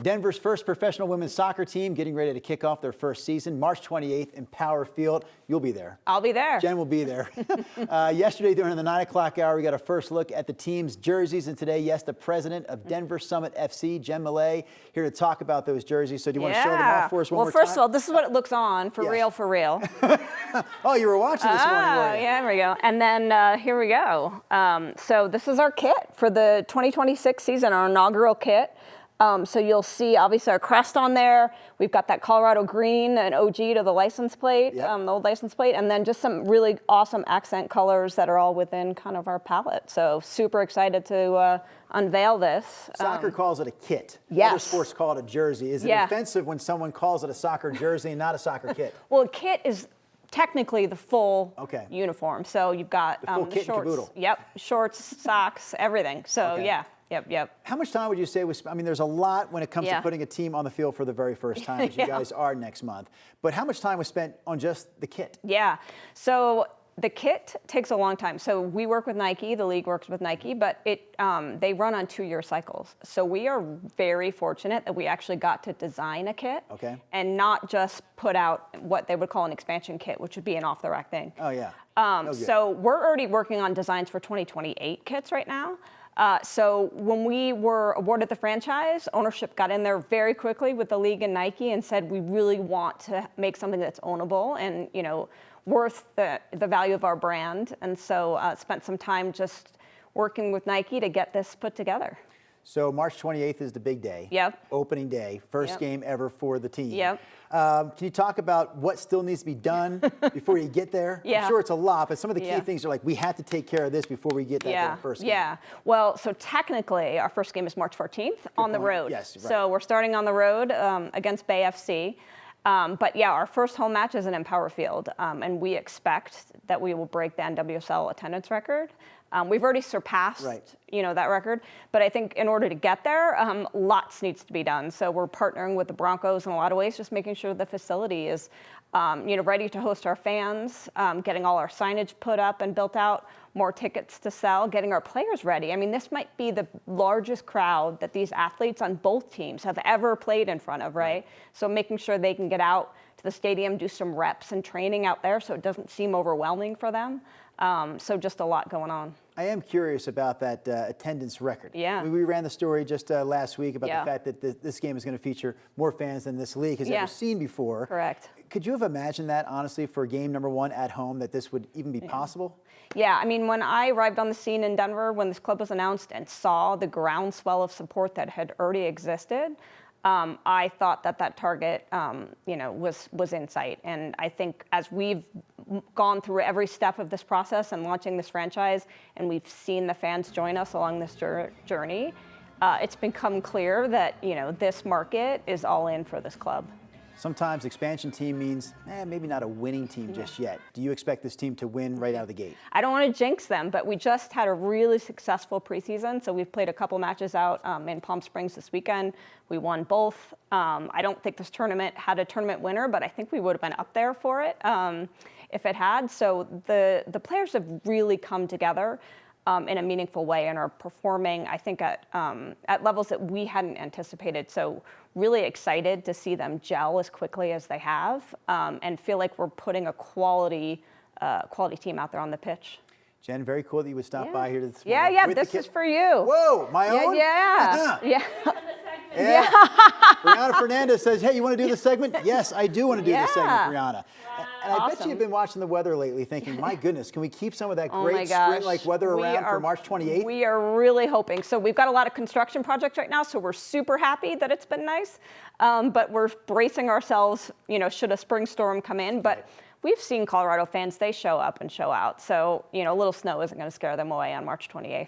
Denver's first professional women's soccer team getting ready to kick off their first season, March 28th in Power Field. You'll be there. I'll be there. Jen will be there. Yesterday during the 9 o'clock hour, we got a first look at the team's jerseys. And today, yes, the president of Denver Summit FC, Jen Millay, here to talk about those jerseys. So do you want to show them off for us one more time? Well, first of all, this is what it looks on, for real, for real. Oh, you were watching this morning, Oh, yeah, there we go. And then here we go. So this is our kit for the 2026 season, our inaugural kit. So you'll see, obviously, our crest on there. We've got that Colorado green, an OG to the license plate, the old license plate, and then just some really awesome accent colors that are all within kind of our palette. So super excited to unveil this. Soccer calls it a kit. Yes. Other sports call it a jersey. Is it offensive when someone calls it a soccer jersey and not a soccer kit? Well, a kit is technically the full uniform. So you've got the full kit shorts. And caboodle. Yep, shorts, socks, everything. So yeah. Yep. How much time would you say was, I mean, there's a lot when it comes to putting a team on the field for the very first time, as you guys are next month. But how much time was spent on just the kit? Yeah. So the kit takes a long time. So we work with Nike, the league works with Nike, but they run on 2-year cycles. So we are very fortunate that we actually got to design a kit and not just put out what they would call an expansion kit, which would be an off-the-rack thing. Oh, yeah. So we're already working on designs for 2028 kits right now. So when we were awarded the franchise, ownership got in there very quickly with the league and Nike and said, we really want to make something that's ownable and, you know, worth the value of our brand. And so spent some time just working with Nike to get this put together. So March 28th is the big day. Yep. Opening day, first game ever for the team. Yep. Can you talk about what still needs to be done before you get there? I'm sure it's a lot, but some of the key things are like, we have to take care of this before we get that first game. Yeah. Well, so technically, our first game is March 14th on the road. Yes, right. So we're starting on the road against Bay FC. But yeah, our first home match is in Power Field, and we expect that we will break the NWSL attendance record. We've already surpassed, that record, but I think in order to get there, lots needs to be done. So we're partnering with the Broncos in a lot of ways, just making sure the facility is, ready to host our fans, getting all our signage put up and built out, more tickets to sell, getting our players ready. I mean, this might be the largest crowd that these athletes on both teams have ever played in front of, right? So making sure they can get out to the stadium, do some reps and training out there so it doesn't seem overwhelming for them. So just a lot going on. I am curious about that attendance record. Yeah. We ran the story just last week about the fact that this game is going to feature more fans than this league has ever seen before. Correct. Could you have imagined that, honestly, for game number 1 at home, that this would even be possible? Yeah, I mean, when I arrived on the scene in Denver, when this club was announced and saw the groundswell of support that had already existed, I thought that target, was in sight. And I think as we've gone through every step of this process and launching this franchise, and we've seen the fans join us along this journey, it's become clear that, this market is all in for this club. Sometimes expansion team means maybe not a winning team just yet. Do you expect this team to win right out of the gate? I don't want to jinx them, but we just had a really successful preseason. So we've played a couple matches out in Palm Springs this weekend. We won both. I don't think this tournament had a tournament winner, but I think we would have been up there for it if it had. So the players have really come together in a meaningful way and are performing, I think, at levels that we hadn't anticipated. So really excited to see them gel as quickly as they have and feel like we're putting a quality team out there on the pitch. Jen, very cool that you would stop by here this morning. Yeah, this is for you. Whoa, my own? Yeah. Brianna Fernandez says, hey, you want to do this segment? Yes, I do want to do this segment, Brianna. And I bet you've been watching the weather lately thinking, my goodness, can we keep some of that great spring-like weather around for March 28th? We are really hoping. So we've got a lot of construction projects right now, so we're super happy that it's been nice. But we're bracing ourselves, should a spring storm come in. But we've seen Colorado fans, they show up and show out. So, a little snow isn't going to scare them away on March 28th.